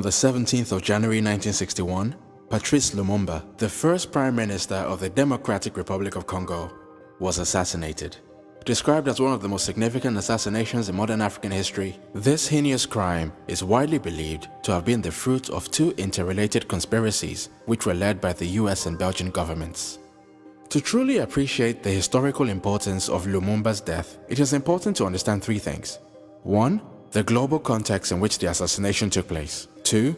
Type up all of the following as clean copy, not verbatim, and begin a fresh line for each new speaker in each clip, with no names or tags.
On the 17th of January 1961, Patrice Lumumba, the first Prime Minister of the Democratic Republic of Congo, was assassinated. Described as one of the most significant assassinations in modern African history, this heinous crime is widely believed to have been the fruit of two interrelated conspiracies which were led by the US and Belgian governments. To truly appreciate the historical importance of Lumumba's death, it is important to understand three things. 1. The global context in which the assassination took place. 2.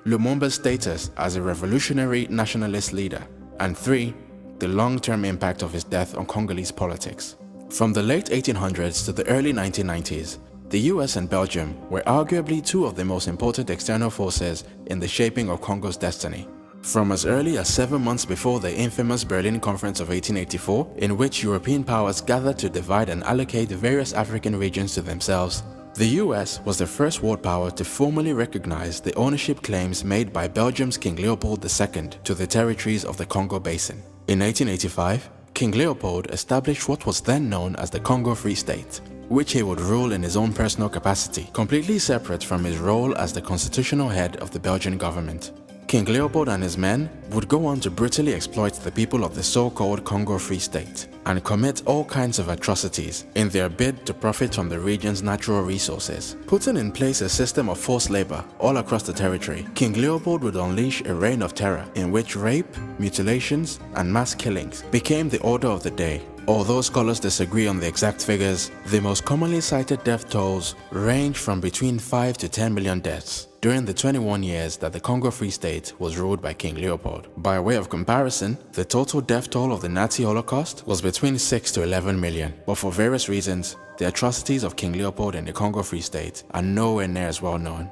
Lumumba's status as a revolutionary nationalist leader. And 3. The long-term impact of his death on Congolese politics. From the late 1800s to the early 1990s, the US and Belgium were arguably two of the most important external forces in the shaping of Congo's destiny. From as early as 7 months before the infamous Berlin Conference of 1884, in which European powers gathered to divide and allocate various African regions to themselves, the US was the first world power to formally recognize the ownership claims made by Belgium's King Leopold II to the territories of the Congo Basin. In 1885, King Leopold established what was then known as the Congo Free State, which he would rule in his own personal capacity, completely separate from his role as the constitutional head of the Belgian government. King Leopold and his men would go on to brutally exploit the people of the so-called Congo Free State and commit all kinds of atrocities in their bid to profit from the region's natural resources. Putting in place a system of forced labor all across the territory, King Leopold would unleash a reign of terror in which rape, mutilations, and mass killings became the order of the day. Although scholars disagree on the exact figures, the most commonly cited death tolls range from between 5 to 10 million deaths during the 21 years that the Congo Free State was ruled by King Leopold. By way of comparison, the total death toll of the Nazi Holocaust was between 6 to 11 million, but for various reasons, the atrocities of King Leopold in the Congo Free State are nowhere near as well known.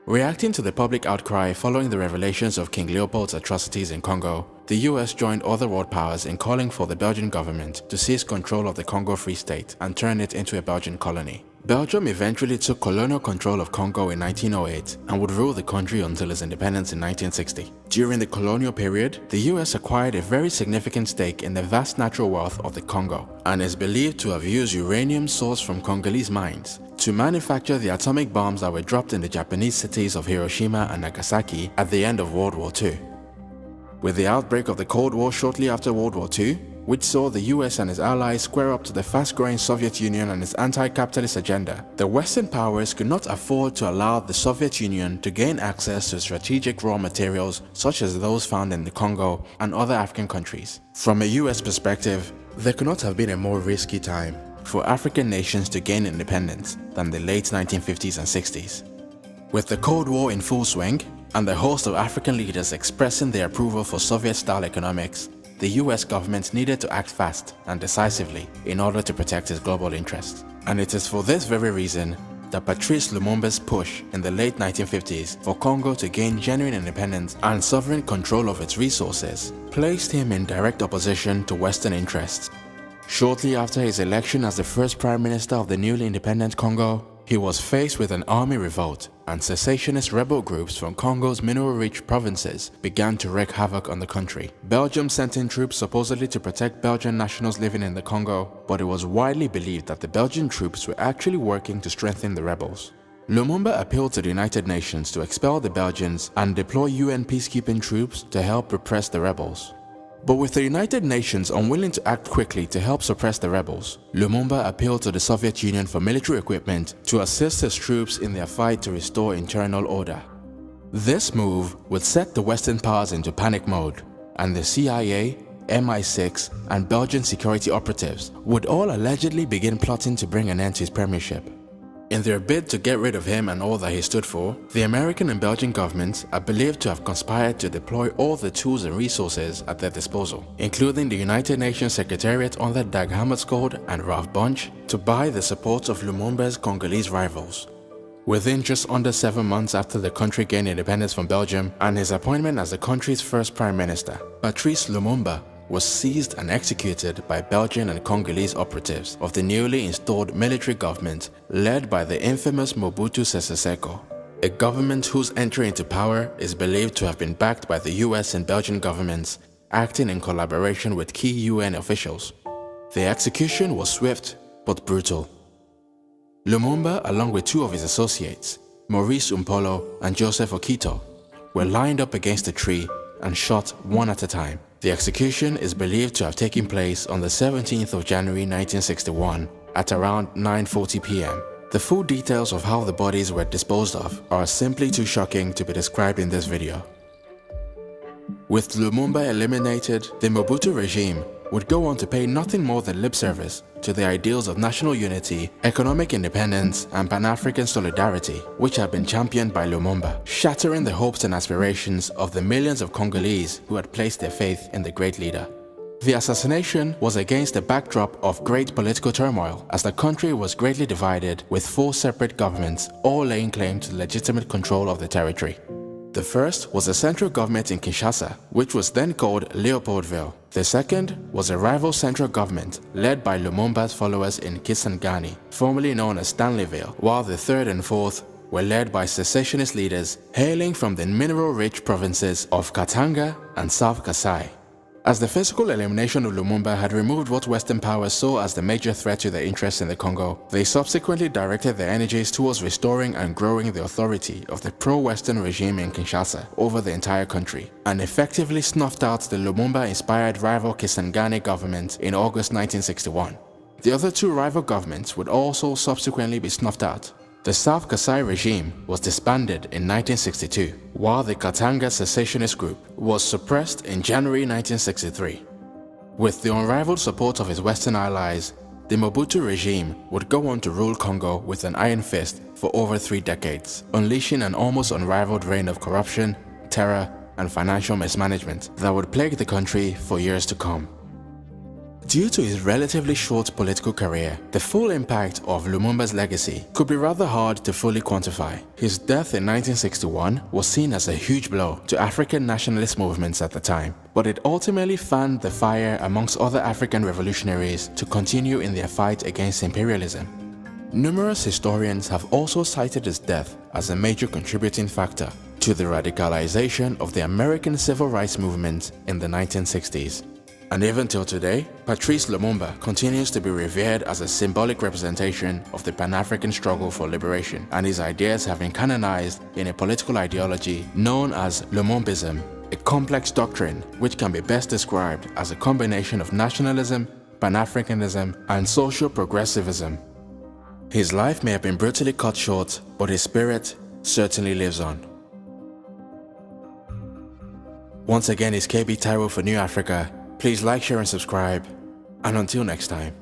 Reacting to the public outcry following the revelations of King Leopold's atrocities in Congo, the US joined other world powers in calling for the Belgian government to seize control of the Congo Free State and turn it into a Belgian colony. Belgium eventually took colonial control of Congo in 1908 and would rule the country until its independence in 1960. During the colonial period, the US acquired a very significant stake in the vast natural wealth of the Congo and is believed to have used uranium sourced from Congolese mines to manufacture the atomic bombs that were dropped in the Japanese cities of Hiroshima and Nagasaki at the end of World War II. With the outbreak of the Cold War shortly after World War II, which saw the US and its allies square up to the fast-growing Soviet Union and its anti-capitalist agenda, the Western powers could not afford to allow the Soviet Union to gain access to strategic raw materials such as those found in the Congo and other African countries. From a US perspective, there could not have been a more risky time for African nations to gain independence than the late 1950s and 60s. With the Cold War in full swing, and the host of African leaders expressing their approval for Soviet-style economics, the US government needed to act fast and decisively in order to protect its global interests. And it is for this very reason that Patrice Lumumba's push in the late 1950s for Congo to gain genuine independence and sovereign control of its resources placed him in direct opposition to Western interests. Shortly after his election as the first Prime Minister of the newly independent Congo, he was faced with an army revolt, and secessionist rebel groups from Congo's mineral-rich provinces began to wreak havoc on the country. Belgium sent in troops supposedly to protect Belgian nationals living in the Congo, but it was widely believed that the Belgian troops were actually working to strengthen the rebels. Lumumba appealed to the United Nations to expel the Belgians and deploy UN peacekeeping troops to help repress the rebels. But with the United Nations unwilling to act quickly to help suppress the rebels, Lumumba appealed to the Soviet Union for military equipment to assist his troops in their fight to restore internal order. This move would set the Western powers into panic mode, and the CIA, MI6, and Belgian security operatives would all allegedly begin plotting to bring an end to his premiership. In their bid to get rid of him and all that he stood for, the American and Belgian governments are believed to have conspired to deploy all the tools and resources at their disposal, including the United Nations Secretariat under Dag Hammarskjöld and Ralph Bunche, to buy the support of Lumumba's Congolese rivals. Within just under 7 months after the country gained independence from Belgium and his appointment as the country's first Prime Minister, Patrice Lumumba was seized and executed by Belgian and Congolese operatives of the newly installed military government led by the infamous Mobutu Sese Seko, a government whose entry into power is believed to have been backed by the US and Belgian governments, acting in collaboration with key UN officials. The execution was swift but brutal. Lumumba, along with two of his associates, Maurice Umpolo and Joseph Okito, were lined up against a tree and shot one at a time. The execution is believed to have taken place on the 17th of January 1961 at around 9:40 p.m. The full details of how the bodies were disposed of are simply too shocking to be described in this video. With Lumumba eliminated, the Mobutu regime would go on to pay nothing more than lip service to the ideals of national unity, economic independence, and Pan-African solidarity, which had been championed by Lumumba, shattering the hopes and aspirations of the millions of Congolese who had placed their faith in the great leader. The assassination was against a backdrop of great political turmoil, as the country was greatly divided, with 4 separate governments all laying claim to legitimate control of the territory. The first was a central government in Kinshasa, which was then called Leopoldville. The second was a rival central government led by Lumumba's followers in Kisangani, formerly known as Stanleyville, while the third and fourth were led by secessionist leaders hailing from the mineral-rich provinces of Katanga and South Kasai. As the physical elimination of Lumumba had removed what Western powers saw as the major threat to their interests in the Congo, they subsequently directed their energies towards restoring and growing the authority of the pro-Western regime in Kinshasa over the entire country, and effectively snuffed out the Lumumba-inspired rival Kisangani government in August 1961. The other 2 rival governments would also subsequently be snuffed out. The South Kasai regime was disbanded in 1962, while the Katanga secessionist group was suppressed in January 1963. With the unrivaled support of his Western allies, the Mobutu regime would go on to rule Congo with an iron fist for over 3 decades, unleashing an almost unrivaled reign of corruption, terror, and financial mismanagement that would plague the country for years to come. Due to his relatively short political career, the full impact of Lumumba's legacy could be rather hard to fully quantify. His death in 1961 was seen as a huge blow to African nationalist movements at the time, but it ultimately fanned the fire amongst other African revolutionaries to continue in their fight against imperialism. Numerous historians have also cited his death as a major contributing factor to the radicalization of the American civil rights movement in the 1960s. And even till today, Patrice Lumumba continues to be revered as a symbolic representation of the Pan-African struggle for liberation, and his ideas have been canonized in a political ideology known as Lumumbism, a complex doctrine which can be best described as a combination of nationalism, Pan-Africanism, and social progressivism. His life may have been brutally cut short, but his spirit certainly lives on. Once again, it's KB Taiwo for New Africa. Please like, share, and subscribe, and until next time.